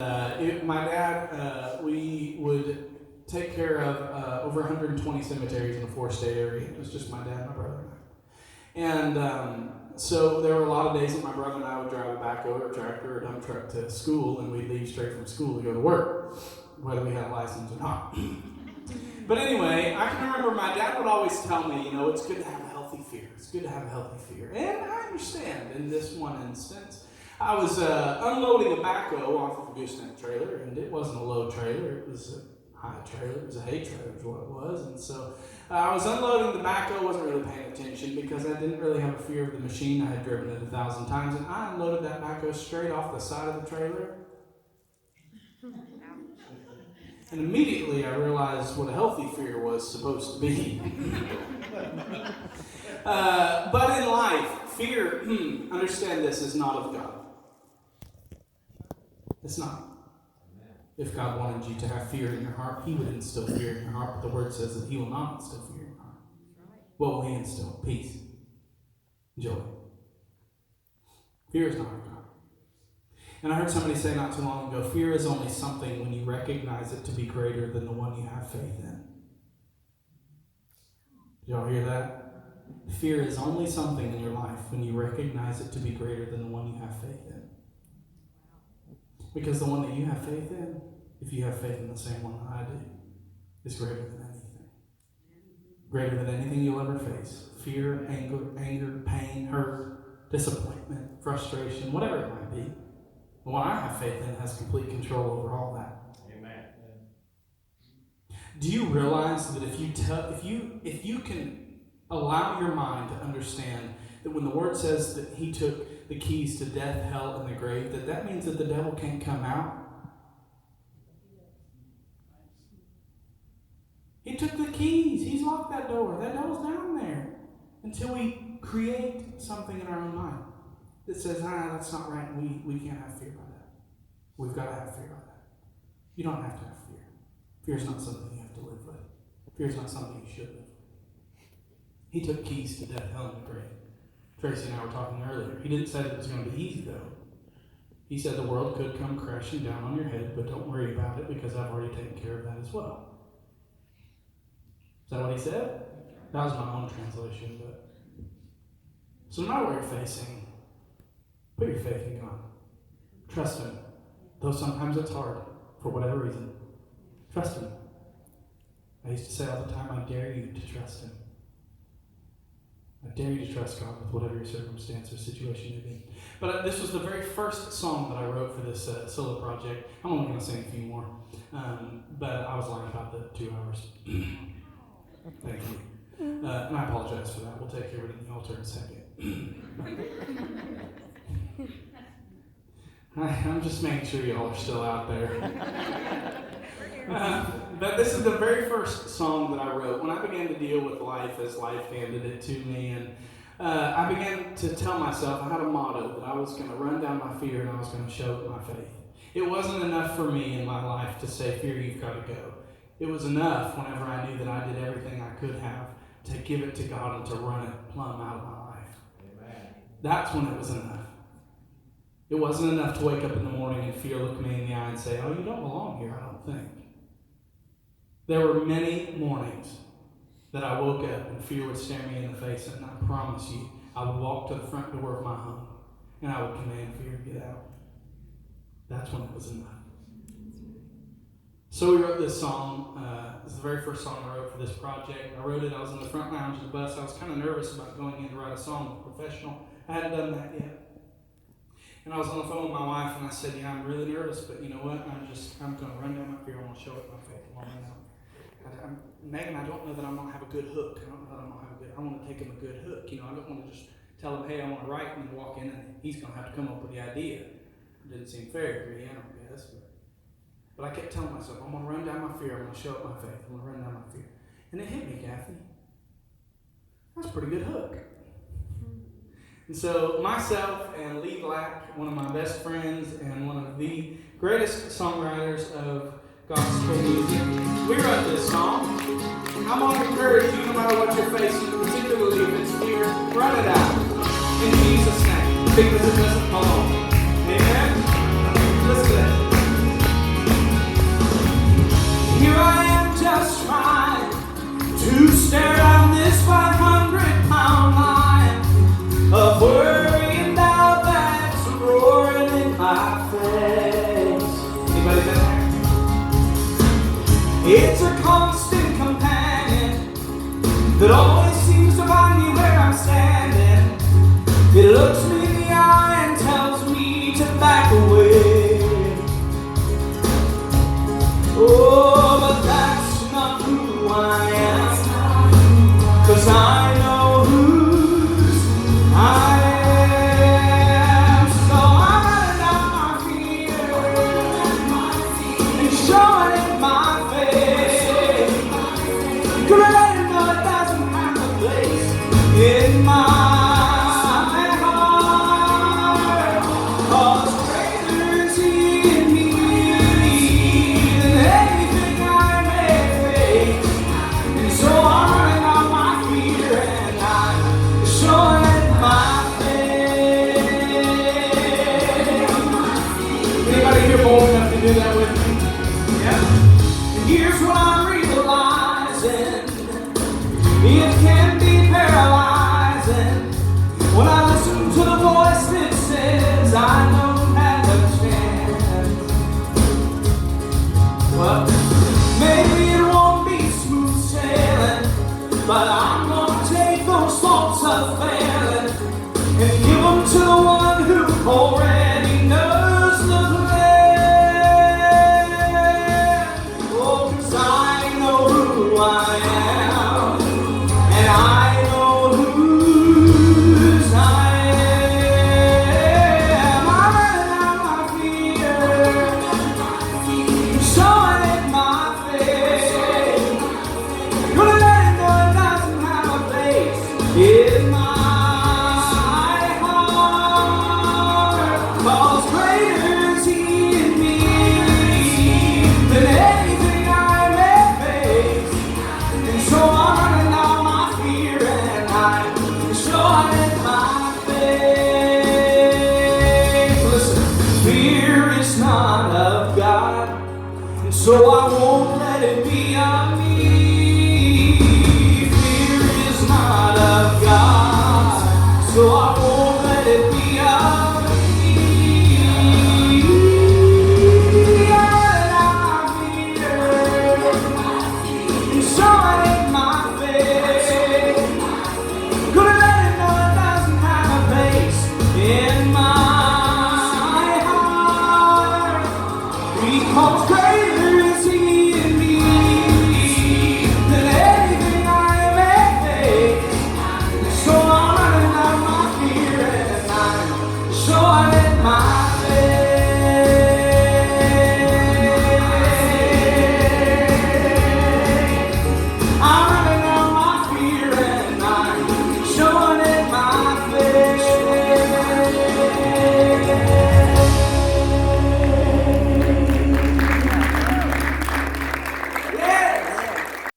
My dad, we would take care of over 120 cemeteries in the four-state area. It was just my dad, my brother, and I. And so there were a lot of days that my brother and I would drive a backhoe or a tractor or a dump truck to school, and we'd leave straight from school to go to work, whether we had a license or not. But anyway, I can remember my dad would always tell me, it's good to have a healthy fear. It's good to have a healthy fear. And I understand in this one instance. I was unloading a backhoe off of a gooseneck trailer, and it wasn't a low trailer, it was a high trailer, it was a hay trailer is what it was. And so I was unloading the backhoe, wasn't really paying attention because I didn't really have a fear of the machine. I had driven it 1,000 times, and I unloaded that backhoe straight off the side of the trailer. And immediately I realized what a healthy fear was supposed to be. But in life, fear, understand this, is not of God. It's not. If God wanted you to have fear in your heart, He would instill fear in your heart. But the Word says that He will not instill fear in your heart. What will He instill? Peace. Joy. Fear is not of God. And I heard somebody say not too long ago, fear is only something when you recognize it to be greater than the one you have faith in. Did y'all hear that? Fear is only something in your life when you recognize it to be greater than the one you have faith in. Because the one that you have faith in, if you have faith in the same one that I do, is greater than anything. Greater than anything you'll ever face. Fear, anger, pain, hurt, disappointment, frustration, whatever it might be. The one I have faith in has complete control over all that. Amen. Do you realize that if you can allow your mind to understand that when the Word says that He took the keys to death, hell, and the grave, that means that the devil can't come out? He took the keys. He's locked that door. That devil's down there until we create something in our own mind that says, that's not right. We can't have fear by that. We've got to have fear by that. You don't have to have fear. Fear is not something you have to live with. Fear is not something you should live with. He took keys to death, hell, and the grave. Tracy and I were talking earlier. He didn't say that it was going to be easy, though. He said the world could come crashing down on your head, but don't worry about it because I've already taken care of that as well. Is that what he said? That was my own translation. But so no matter what you're facing, put your faith in God. Trust Him. Though sometimes it's hard, for whatever reason. Trust Him. I used to say all the time, I dare you to trust Him. I dare you to trust God with whatever your circumstance or situation may be. But this was the very first song that I wrote for this solo project. I'm only going to sing a few more. But I was lying about the 2 hours. Thank you. And I apologize for that. We'll take care of it in the altar in a second. I'm just making sure y'all are still out there. But this is the very first song that I wrote when I began to deal with life as life handed it to me. And I began to tell myself, I had a motto that I was going to run down my fear and I was going to show it my faith. It wasn't enough for me in my life to say, fear, you've got to go. It was enough whenever I knew that I did everything I could have to give it to God and to run it plumb out of my life. Amen. That's when it was enough. It wasn't enough to wake up in the morning and fear look me in the eye and say, oh, you don't belong here, I don't think. There were many mornings that I woke up and fear would stare me in the face, and I promise you, I would walk to the front door of my home and I would command fear to get out. That's when it was enough. So we wrote this song. This is the very first song I wrote for this project. I wrote it, I was in the front lounge of the bus. I was kind of nervous about going in to write a song with a professional. I hadn't done that yet. And I was on the phone with my wife and I said, I'm really nervous, but you know what? I'm going to run down my fear. I want to show it my faith. Megan, I don't know that I'm going to have a good hook. I don't know that I'm going to have a good, I want to take him a good hook. I don't want to just tell him, hey, I want to write, and then walk in and he's going to have to come up with the idea. It didn't seem fair to me, I don't guess. But I kept telling myself, I'm going to run down my fear. I'm going to show up my faith. I'm going to run down my fear. And it hit me, Kathy. That's a pretty good hook. And so myself and Lee Black, one of my best friends and one of the greatest songwriters of gospel music, we wrote this song. I'm going to encourage you, no matter what you're facing, particularly if it's fear, run it out in Jesus' name, because it doesn't belong. Amen? Listen to that. It's a constant companion that always seems to find me where I'm standing. It looks me in the eye and tells me to back away. Oh, but that's not who I am, 'cause I know whose I am. So I'm running out my fear and showing it my face. Gonna let him know it doesn't have a place in my heart. 'Cause greater is He in me than anything I may face. And so I'm running out my fear and I'm showing it my face. Anybody here bold enough to do that with me? Yeah. And here's what I'm realizing. It can be paralyzing when I listen to the voice that says I don't have a chance. Well, maybe it won't be smooth sailing, but I'm gonna take those thoughts of failing and give them to the one who already knows the plan. Oh, 'cause I know who I am, and I know whose I am. I'm running out my fear, showing it my face. Gonna let it know it doesn't have a place in my heart. 'Cause greater is He in me than anything I may face. And so I'm running out my fear and I'm showing it my face. Listen, fear is not of God, and so I won't let it be of me. Fear is not of God, so I won't let it be of me. I'm running out my fear and showing it my face. Gonna let it know it doesn't have a place in my heart. Because greater